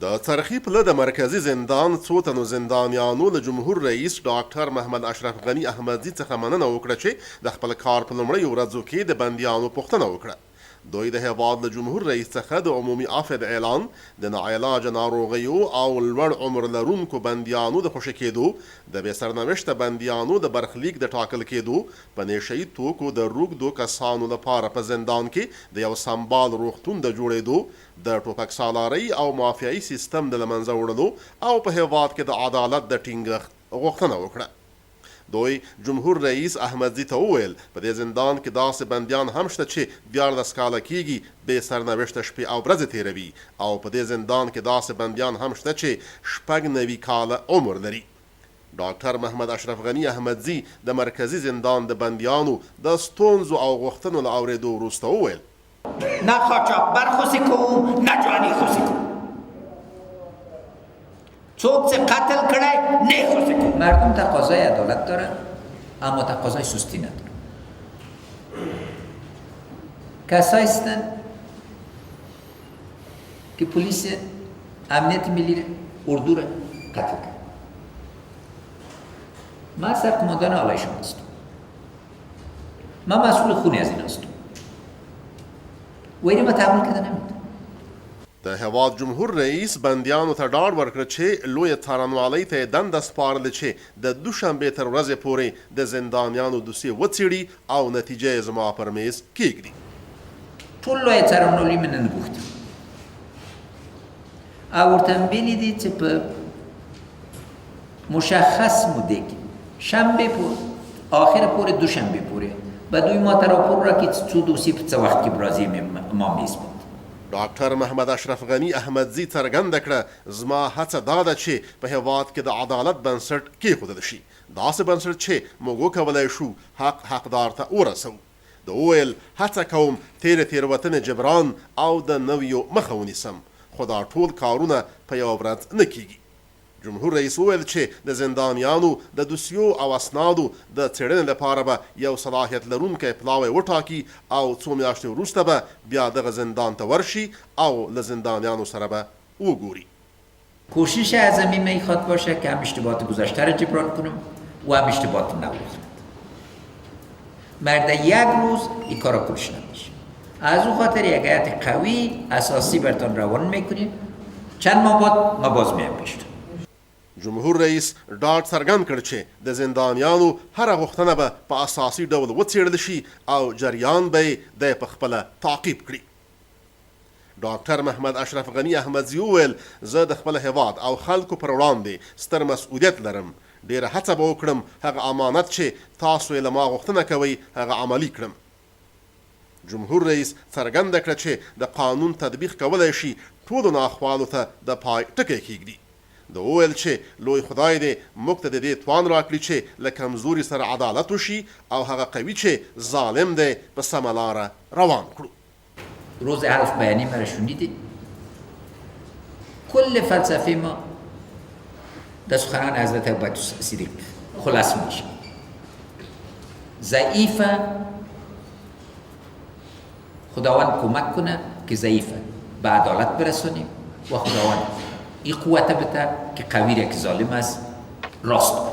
د څرخي پله د مرکزي زندان څو تنو زندانیانو له جمهور رئیس ډاکتر محمد اشرف غني احمدزي څخه مننه وکړه چې د خپل کار په لومړیو ورځو کې د بندیانو پوښتنه وکړه. دوی د هېواد له جمهور رئیس څخه د عمومي عفو اعلان د ناعلاجه ناروغیو او لوړ عمر لرونکو بندیانو د خوشي کېدو د بې سرنوشته بندیانو د برخلیک د ټاکل کېدو په نشهیي توکو د روږدو کسانو لپاره په زندان کې د یو سمبال روغتون د جوړېدو د ټوپک سالارۍ او مافیایي سیستم د له منځه وړلو او په هېواد کې د عدالت د ټینګښت غوښتنه وکړه. دوی جمهور رئیس احمدزي ته وویل په دې زندان کې داسې بندیان هم شته چې 14 کاله کېږي بې سرنوشته شپې او ورځې تېروي او په دې زندان کې داسې بندیان هم شته چې 90 کاله عمر لري. ډاکتر محمد اشرف غني احمدزي د مرکزي زندان د بندیانو د ستونزو او غوښتنو له اورېدو وروسته وویل نه قاچاقبر خوشی کوم نه جوانی خوشی کوم څوک چې قتل کړی نه خوشی کوم. مردم تقاضای عدالت دارن اما تقاضای سستی ندارن. کسایی هستن که پلیس امنیت ملی اردو را قتل کرد. من سرقماندان آلای شما هستم. من مسئول خونی از این هستم. ویره ما تحمل کرده نمیده. د هېواد جمهور رئیس بندیانو ته ډاډ ورکړه چې لویه څارنوالۍ ته یې دنده سپارلې چې د دوشنبې تر ورځې پورې د زندانیانو دوسیې وڅېړي او نتیجه یې زما پر میز کېږدي. ټول لویه څارنوالي مې نن غوښتي او ورته مې ویلي دي چې په مشخص موده کې شنبه پورې آخر پورې دوشنبه پورې به دوی ما ته راپور راکړي چې څو دوسیې په څه وخت کې به راځي ما میز باندې. ډاکتر محمد اشرف غني احمدزي څرګنده کړه زما هڅه دا ده چې په هېواد کې د عدالت بنسټ کېښودل شي داسې بنسټ چې موږ وکولی شو حق حقدار ته ورسوو. د وویل هڅه کوم تېروتنې جبران او د نویو مخه ونیسم خو دا ټول کارونه په یوه ورځ نه کیږي. جمهور رئیس وویل چې د زندانیانو د دوسیو او اسنادو د څېړنې لپاره به یو صلاحیت لرونکی پلاوی وټاکي او څو میاشتې وروسته به بیا دغه زندان ته ورشي او له زندانیانو سره به وګوري. کوشش اعظمی میخواد باشه که هم اشتباهات گذشته را جبران کنم و هم اشتباهات نو مرد یک روز این کارا کلش نمیشه. از اون خاطر یک هیئت قوی اساسی برتان روان میکنیم. چند ماه بعد ما باز میایم پیش. جمهور رئیس ډاډ څرګند کړ چې د زندانیانو هره غوښتنه به په اساسي ډول وڅېړل شي او جریان به یې دی په خپله تعقیب کړي. ډاکتر محمد اشرف غني احمدزي وویل زه د خپل هېواد او خلکو پر وړاندې ستر مسؤلیت لرم. ډېره هڅه به وکړم هغه امانت چې تاسو یې له ما غوښتنه کوئ هغه عملي کړم. جمهور رئیس څرګنده کړه چې د قانون تطبیق کولی شي ټولو ناخوالو ته د پای ټکی کېږدي. د وویل چې لوی خدای دې موږ ته د دې توان راکړي چې له کمزوري سره عدالت وشي او هغه قوي چې ظالم دی په سمه لاره روان کړو. روز حرف بیانی ما را شنیدید. کل فلسفه ما در سخنان حضرت ابوبکر صدیق خلاصه میشه. ضعیفه خداوند کمک کنه که ضعیفه به عدالت برسونیم و خداوند این قوت بده که قوی را که ظالم است راست کنه.